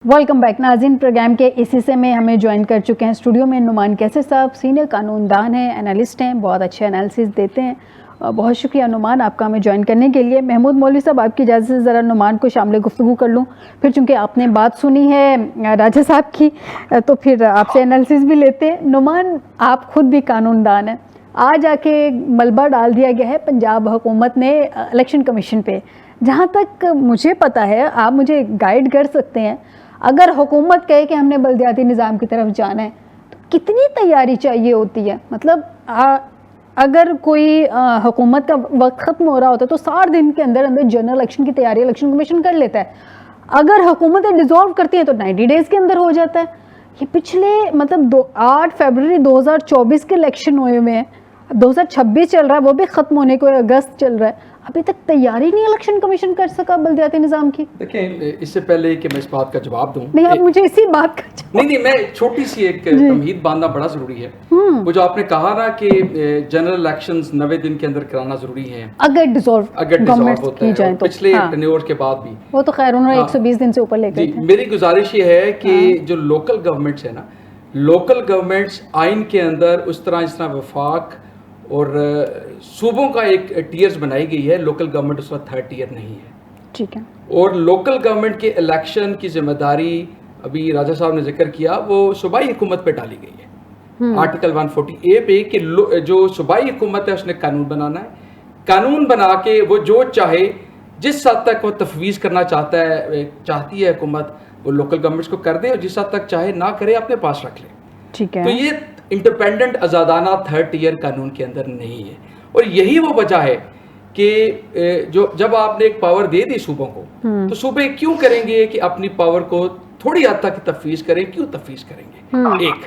Welcome back नाज़रीन। Programme के इस हिस्से में हमें ज्वाइन कर चुके हैं स्टूडियो में नुमान कैसर साहब, सीनियर कानूनदान हैं, एनालिस्ट हैं, बहुत अच्छे एनालिसिस देते हैं। बहुत शुक्रिया नुमान आपका हमें ज्वाइन करने के लिए। महमूद मौलवी साहब, आपकी इजाज़त से ज़रा नुमान को शामिल गुफ्तगू कर लूँ, फिर चूँकि आपने बात सुनी है राजा साहब की तो फिर आपसे एनालिसिस भी लेते हैं। नुमान, आप खुद भी कानूनदान हैं, आज आके मलबा डाल दिया गया है पंजाब हुकूमत ने इलेक्शन कमीशन पे। जहाँ तक मुझे पता है, आप मुझे गाइड कर सकते हैं, अगर हुकूमत कहे कि हमने बल्दियाती निज़ाम की तरफ जाना है तो कितनी तैयारी चाहिए होती है? मतलब अगर कोई हुकूमत का वक्त ख़त्म हो रहा होता है तो 60 दिन के अंदर अंदर जनरल इलेक्शन की तैयारी इलेक्शन कमीशन कर लेता है। अगर हुकूमतें डिज़ोल्व करती हैं तो 90 डेज़ के अंदर हो जाता है। ये पिछले मतलब 8 फरवरी 2024 के इलेक्शन हुए हुए हैं, 2026 चल रहा है, वो भी ख़त्म होने को अगस्त चल रहा है, अभी तक तैयारी नहीं इलेक्शन कमीशन कर सका बल्दियाती निज़ाम की। देखिए, इससे पहले कि मैं इस बात का जवाब दूं, नहीं, आप मुझे इसी बात का जवाब नहीं, मैं छोटी सी एक तमहीद बांधना बड़ा ज़रूरी है। वो जो आपने कहा ना कि जनरल इलेक्शंस 90 दिन के अंदर कराना ज़रूरी है अगर डिसॉल्व होता है, तो पिछले टेन्योर के बाद भी। वो तो खैर उन्होंने 120 दिन से ऊपर ले गए थे। मेरी गुजारिश ये है कि जो लोकल गवर्नमेंट्स है ना, लोकल गवर्नमेंट्स आइन के अंदर उस तरह जिस तरह वफाक और सूबों का एक टीयर्स बनाई गई है, लोकल गवर्नमेंट उसका 3rd टीयर नहीं है। ठीक है। और लोकल गवर्नमेंट के इलेक्शन की जिम्मेदारी, अभी राजा साहब ने जिक्र किया, वो सूबाई हुकूमत पे डाली गई है आर्टिकल 140A पे कि जो सूबाई हुकूमत है उसने कानून बनाना है, कानून बना के वो जो चाहे, जिस हद तक वो तफवीज़ करना चाहती है हुकूमत, वो लोकल गवर्नमेंट्स को कर दे, और जिस हद तक चाहे ना करे अपने पास रख ले। ठीक है। तो ये इंडिपेंडेंट आज़ादाना 3rd टीयर कानून के अंदर नहीं है, और यही वो वजह है कि जो जब आपने एक पावर दे दी सूबों को, तो सूबे क्यों करेंगे कि अपनी पावर को थोड़ी हद तक तफवीज़ करें? क्यों तफवीज़ करेंगे? एक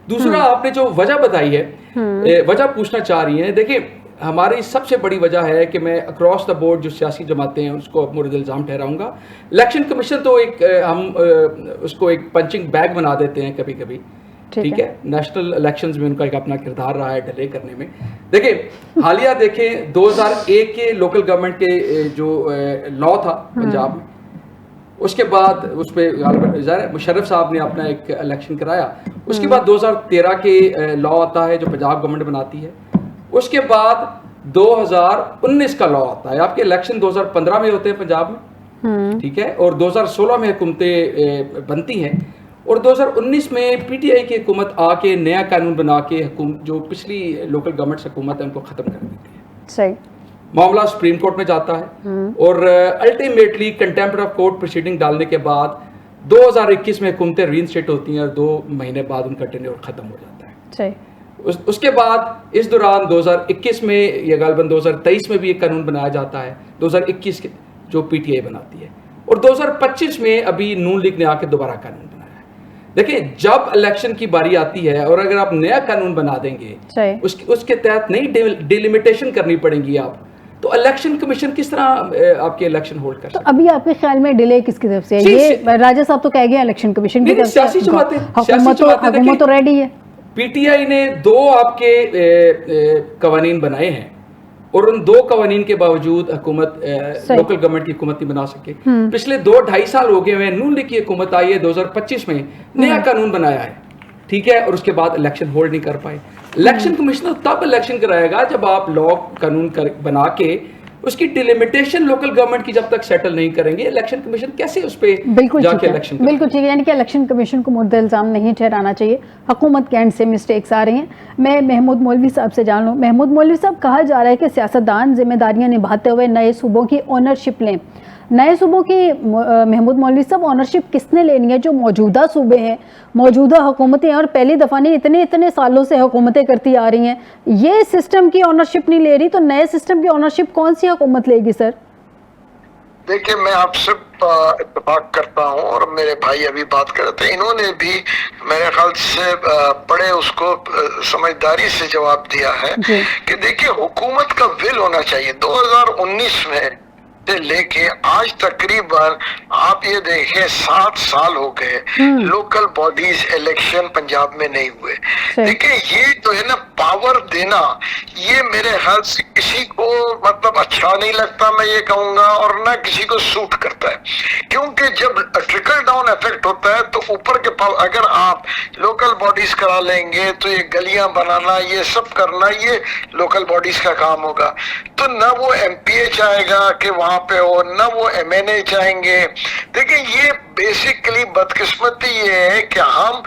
दूसरा, आपने जो वजह बताई है, वजह पूछना चाह रही हैं, देखिए हमारी सबसे बड़ी वजह है कि मैं अक्रॉस द बोर्ड जो सियासी जमातें हैं उसको मुर्द इल्ज़ाम ठहराऊंगा। इलेक्शन कमीशन तो हम उसको एक पंचिंग बैग बना देते हैं कभी कभी, ठीक है। नेशनल इलेक्शंस में उनका एक अपना किरदार रहा है डिले करने में। देखिए, हालिया देखें 2001 के लोकल गवर्नमेंट के जो लॉ था पंजाब में, उसके बाद उस पर मुशर्रफ साहब ने अपना एक इलेक्शन कराया। उसके बाद 2013 के लॉ आता है जो पंजाब गवर्नमेंट बनाती है। उसके बाद 2019 का लॉ आता है। आपके इलेक्शन 2015 में होते हैं पंजाब में, ठीक है, और 2016 में हुकूमतें बनती हैं, और 2019 में पीटीआई की हुकूमत आके नया कानून बना के जो पिछली लोकल गवर्नमेंट हुकूमत है उनको ख़त्म कर देती है। सही। मामला सुप्रीम कोर्ट में जाता है, और ultimately contempt of court proceeding डालने के बाद 2021 में हुकूमतें रीइंस्टेट होती हैं, और 2 महीने बाद उनका टेन्योर ख़त्म हो जाता है। सही। उसके बाद इस दौरान 2021 में या गालिबन 2023 में भी एक कानून बनाया जाता है, 2021 के जो पीटीआई बनाती है, और 2025 में अभी नून लीग ने आके दोबारा कानून बनाया है। देखिए, जब इलेक्शन की बारी आती है और अगर आप नया कानून बना देंगे, उसके तहत नई डिलिमिटेशन करनी पड़ेगी आप, तो इलेक्शन कमीशन किस तरह आपके इलेक्शन होल्ड कर सकते? तो अभी आपके ख्याल में डिले किसकी तरफ से है? ये राजा साहब तो कह गए इलेक्शन कमीशन की तरफ से। सियासी जमातें, हुकूमत तो रेडी है। पीटीआई ने 2 आपके कवानीन बनाए हैं, और उन 2 कवानीन के बावजूद हुकूमत लोकल गवर्नमेंट की हुकूमत नहीं बना सके। पिछले 2-2.5 साल हो गए हैं, नून लीग की हुकूमत आई है, 2025 में नया कानून बनाया है, ठीक है, और उसके बाद इलेक्शन होल्ड नहीं कर पाए। इलेक्शन कमीशन तब इलेक्शन कराएगा जब आप लॉ कानून बना के उसकी डिलिमिटेशन लोकल गवर्नमेंट की जब तक सेटल नहीं करेंगे, इलेक्शन कमीशन कैसे उस पे जाके इलेक्शन? बिल्कुल ठीक है, यानी कि इलेक्शन कमीशन को मुद्दा इल्ज़ाम नहीं ठहराना चाहिए। हुकूमत के एंड से मिस्टेक्स आ रही हैं। मैं महमूद मौलवी साहब से जान लूँ। महमूद मौलवी साहब, कहा जा रहा है कि सियासतदान जिम्मेदारियाँ निभाते हुए नए सूबों की ओनरशिप लें। नए सूबों की महमूद मौलवी साहब ओनरशिप किसने लेनी है? जो मौजूदा सूबे हैं, मौजूदा हुकूमतें हैं, और पहली दफ़ा नहीं इतने सालों से हुकूमतें करती आ रही हैं, ये सिस्टम की ओनरशिप नहीं ले रही, तो नए सिस्टम की ओनरशिप कौन सी हुकूमत लेगी सर? देखिए, मैं आपसे इत्तेफाक करता हूँ, और मेरे भाई अभी बात कर रहे थे, इन्होंने भी मेरे ख्याल से बड़े उसको समझदारी से जवाब दिया है कि देखिए, हुकूमत का विल होना चाहिए। 2019 में से लेके आज तकरीबन आप ये देखें 7 साल हो गए लोकल बॉडीज इलेक्शन पंजाब में नहीं हुए। देखिए ये जो है ना पावर देना, ये मेरे ख्याल से किसी को मतलब अच्छा नहीं लगता, मैं ये कहूंगा, और ना किसी को सूट करता है। क्योंकि जब ट्रिकल डाउन इफेक्ट होता है तो ऊपर के पावर, अगर आप लोकल बॉडीज करा लेंगे तो ये गलियां बनाना, ये सब करना, ये लोकल बॉडीज का काम होगा। तो ना वो एमपीए चाहेगा कि वहां पे हो, ना वो एमएनए चाहेंगे। देखिए ये बेसिकली बदकिस्मती ये है कि हम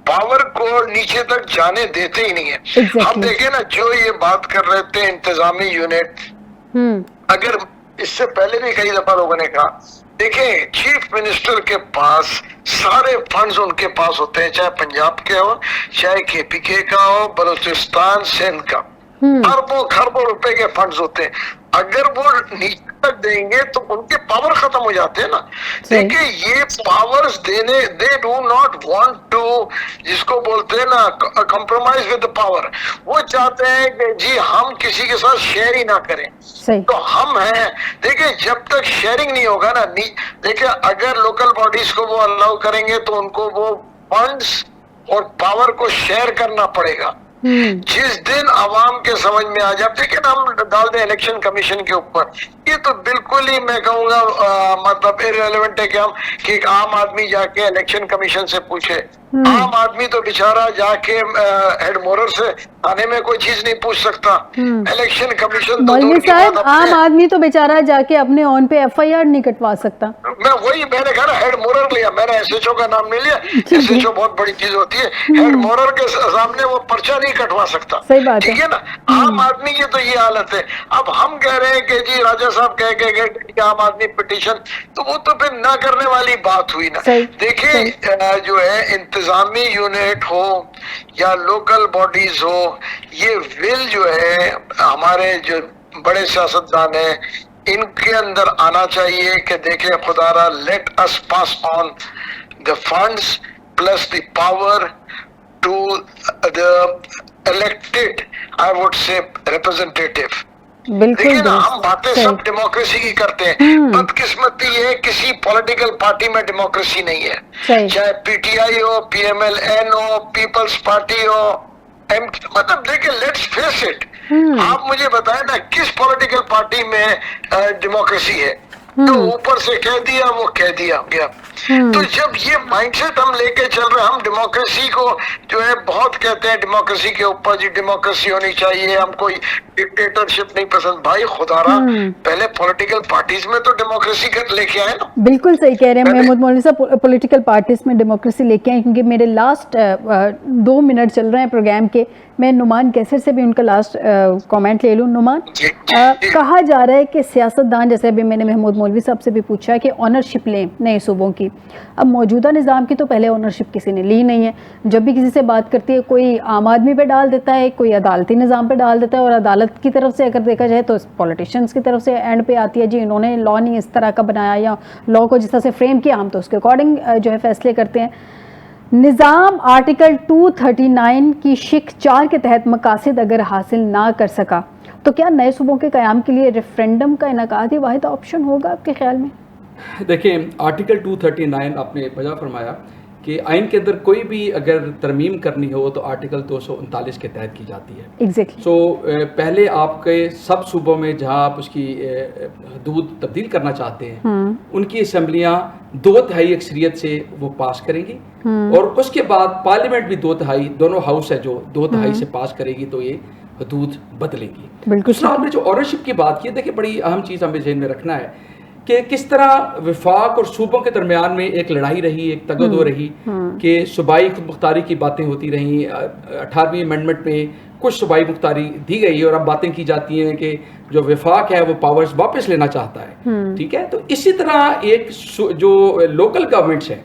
पावर को नीचे तक जाने देते ही नहीं है। हम देखें ना, जो ये बात कर रहे थे इंतजामी यूनिट, अगर इससे पहले भी कई दफा लोगों ने कहा, देखें चीफ मिनिस्टर के पास सारे फंड्स उनके पास होते हैं, चाहे पंजाब के हो, चाहे केपीके का हो, बलूचिस्तान, सिंध का, अरबों खरबों रुपए के फंड्स होते हैं। अगर वो नीचे तक देंगे तो उनके पावर खत्म हो जाते हैं ना। देखिए ये पावर्स देने, they do not want to, जिसको बोलते हैं ना कॉम्प्रोमाइज विद द पावर, वो चाहते हैं कि जी हम किसी के साथ शेयर ही ना करें। तो हम हैं, देखिए जब तक शेयरिंग नहीं होगा ना, देखिए अगर लोकल बॉडीज को वो अलाउ करेंगे तो उनको वो फंड्स और पावर को शेयर करना पड़ेगा। जिस दिन आवाम के समझ में आ जाए, ठीक है ना, हम डाल दें इलेक्शन कमीशन के ऊपर, ये तो बिल्कुल ही मैं कहूंगा मतलब इररिलेवेंट है कि हम कि एक आम आदमी जाके इलेक्शन कमीशन से पूछे। आम आदमी तो बेचारा जाके हेडमोरर से थाने में कोई चीज नहीं पूछ सकता, इलेक्शन कमीशन तो दूर की बात, आम आदमी तो बेचारा जाके अपने ऑन पे एफआईआर नहीं कटवा सकता। मैंने कहा ना हेडमोरर लिया, मैंने एसएचओ का नाम नहीं लिया, एसएचओ बहुत बड़ी चीज होती है, हेडमोरर के सामने वो पर्चा नहीं कटवा सकता। सही बात ठीक है ना, आम आदमी की तो ये हालत है। अब हम कह रहे हैं कि जी राजा साहब कह के गए आम आदमी पिटीशन, तो वो तो फिर ना करने वाली बात हुई ना। देखिए जो है इंतजामी यूनिट हो या लोकल बॉडीज हो, ये विल जो है हमारे जो बड़े सियासतदान है इनके अंदर आना चाहिए कि देखें खुदारा, let us pass on the funds plus the power to the elected, I would say, representative. देखिए ना, हम बातें सब डेमोक्रेसी की करते हैं, बदकिस्मती ये किसी पॉलिटिकल पार्टी में डेमोक्रेसी नहीं है, चाहे पीटीआई हो, पीएमएलएन हो, पीपल्स पार्टी हो, मतलब देखिए लेट्स फेस इट, आप मुझे बताएं ना किस पॉलिटिकल पार्टी में डेमोक्रेसी है? तो ऊपर से कह दिया, वो कह दिया गया। तो जब ये माइंडसेट हम लेके चल रहे हैं, हम डेमोक्रेसी को जो है बहुत कहते हैं डेमोक्रेसी के ऊपर, जी डेमोक्रेसी होनी चाहिए, हमको डिक्टेटरशिप नहीं पसंद। भाई खुदारा, पहले पॉलिटिकल पार्टीज में तो डेमोक्रेसी लेके आए ना। बिल्कुल सही कह रहे हैं महमूद मौलवी साहब, पॉलिटिकल पार्टीज में डेमोक्रेसी लेके आए, क्योंकि मेरे लास्ट 2 मिनट चल रहे हैं प्रोग्राम के, मैं नुमान कैसर से भी उनका लास्ट कमेंट ले लूं। नुमान, कहा जा रहा है कि सियासतदान, जैसे अभी मैंने महमूद मौलवी साहब से भी पूछा कि ऑनरशिप लें नए सूबों की। अब मौजूदा निज़ाम की तो पहले ऑनरशिप किसी ने ली नहीं है, जब भी किसी से बात करती है कोई आम आदमी पे डाल देता है, कोई अदालती निज़ाम पे डाल देता है, और अदालत की तरफ से अगर देखा जाए तो पॉलिटिशियंस की तरफ से एंड पे आती है, जी इन्होंने लॉ नहीं इस तरह का बनाया, या लॉ को जिस तरह से फ्रेम किया हम तो उसके अकॉर्डिंग जो है फैसले करते हैं। निज़ाम आर्टिकल 239 की शिक 4 के तहत मकासद अगर हासिल ना कर सका तो क्या नए सूबों के क़याम के लिए रेफरेंडम का इनकाद ही वाहिद ऑप्शन होगा आपके ख्याल में? देखिए आर्टिकल 239 आपने वजह फरमाया कि आइन के अंदर कोई भी अगर तरमीम करनी हो तो आर्टिकल 239 के तहत की जाती है। एग्जैक्टली। सो पहले आपके सब सूबों में जहां आप उसकी हदूद तब्दील करना चाहते हैं उनकी असम्बलियां 2/3 अक्सरियत से वो पास करेंगी, और उसके बाद पार्लियामेंट भी 2/3, दोनों हाउस है जो 2/3 से पास करेगी, तो ये हदूद बदलेंगी। दूसरा आपने जो ऑनरशिप की बात की, देखिए बड़ी अहम चीज़ हमें ज़हन में रखना है कि किस तरह वफाक और सूबों के दरमियान में एक लड़ाई रही, एक तगदो रही कि सूबाई खुद मुख्तारी की बातें होती रहीं। 18वीं अमेंडमेंट में कुछ सूबाई मुख्तारी दी गई और अब बातें की जाती हैं कि जो वफाक है वो पावर्स वापस लेना चाहता है। ठीक है, तो इसी तरह एक जो लोकल गवर्नमेंट्स हैं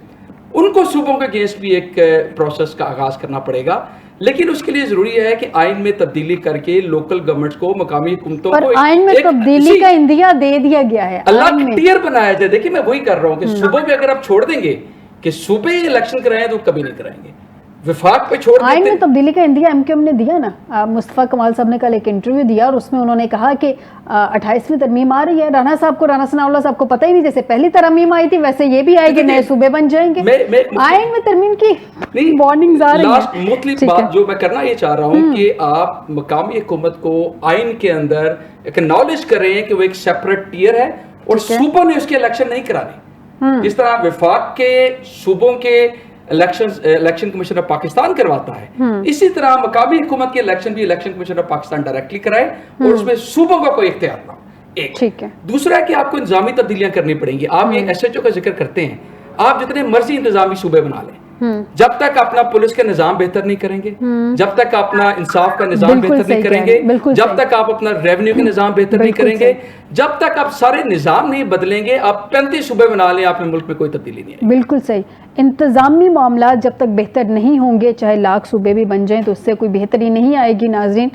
उनको सूबों के अगेंस्ट भी एक प्रोसेस का आगाज़ करना पड़ेगा, लेकिन उसके लिए जरूरी है कि आइन में तब्दीली करके लोकल गवर्नमेंट्स को, मकामी हुकूमतों को आइन में तब्दीली का इंदिया दे दिया गया है, अल्लाह क्लियर बनाया जाए। देखिए मैं वही कर रहा हूँ कि सूबे में अगर आप छोड़ देंगे कि सूबे इलेक्शन कराएं तो कभी नहीं कराएंगे, विफाक पे छोड़ आइन देते। में तब्दीली का इंदिया एमक्यूएम ने दिया ना, मुस्तफ़ा कमाल साहब ने कल एक इंटरव्यू दिया और उसमें उन्होंने कहा कि 28वीं तरमीम आ रही है। राना साहब को, राना सनाउल्लाह साहब को पता ही नहीं, जैसे पहली तरमीम आई थी वैसे ये भी आएगी, नए सूबे बन जाएंगे। आइन में तरमीम की वार्निंग्स आ रही है। मोस्टली बात जो मैं करना ये चाह रहा हूँ कि आप मकामी हुकूमत को आइन के अंदर एक्नॉलेज कर रहे हैं कि वो एक सेपरेट टियर है और सूबों ने उसके इलेक्शन नहीं कराने। जिस तरह विफाक के सूबों के इलेक्शन कमीशन ऑफ पाकिस्तान करवाता है, इसी तरह मकामी हुकूमत के इलेक्शन भी election commission of Pakistan directly कराए और उसमें सूबों का कोई इख्तियार ना हो। एक ठीक है। दूसरा है कि आपको इंतजामी तब्दीलियां करनी पड़ेंगी। आप ये SHO का जिक्र करते हैं, आप जितने मर्जी इंतजामी सूबे बना लें, जब तक अपना पुलिस का निजाम बेहतर नहीं करेंगे, जब तक अपना इंसाफ का निजाम बेहतर नहीं करेंगे, जब तक आप अपना रेवेन्यू का निजाम बेहतर नहीं करेंगे, जब तक आप सारे निजाम नहीं बदलेंगे, आप 35 सूबे बना लें, आपने मुल्क में कोई तब्दीली नहीं है। बिल्कुल सही। इंतजामी मामला जब तक बेहतर नहीं होंगे, चाहे लाख सूबे भी बन जाएं, तो उससे कोई बेहतरी नहीं आएगी। नाजरीन,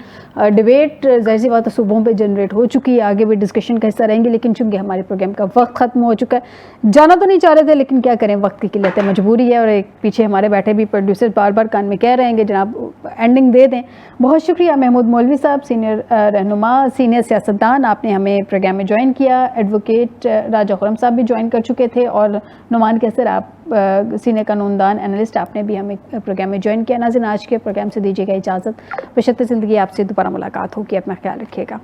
डिबेट जाहिर सी बात है सूबों पे जनरेट हो चुकी है, आगे भी डिस्कशन का हिस्सा रहेंगे, लेकिन चूंकि हमारे प्रोग्राम का वक्त खत्म हो चुका है, जाना तो नहीं चाह रहे थे लेकिन क्या करें, वक्त की किल्लत है, मजबूरी है। और एक पीछे हमारे बैठे भी प्रोड्यूसर बार बार कान में कह रहे हैं कि जनाब एंडिंग दे दें। बहुत शुक्रिया महमूद मौलवी साहब, सीनियर रहनुमा, सीनियर सियासतदान, आपने हमें प्रोग्राम में ज्वाइन किया। एडवोकेट राजा खुर्रम साहब भी ज्वाइन कर चुके थे और नुमान कैसर, आप सीनियर कानूनदान एनालिस्ट, आपने भी हमें प्रोग्राम में ज्वाइन किया। नाज़रीन, आज के प्रोग्राम से दीजिएगा इजाज़त। बशर्ते ज़िंदगी आपसे दोबारा मुलाकात होगी, अपना ख्याल रखिएगा।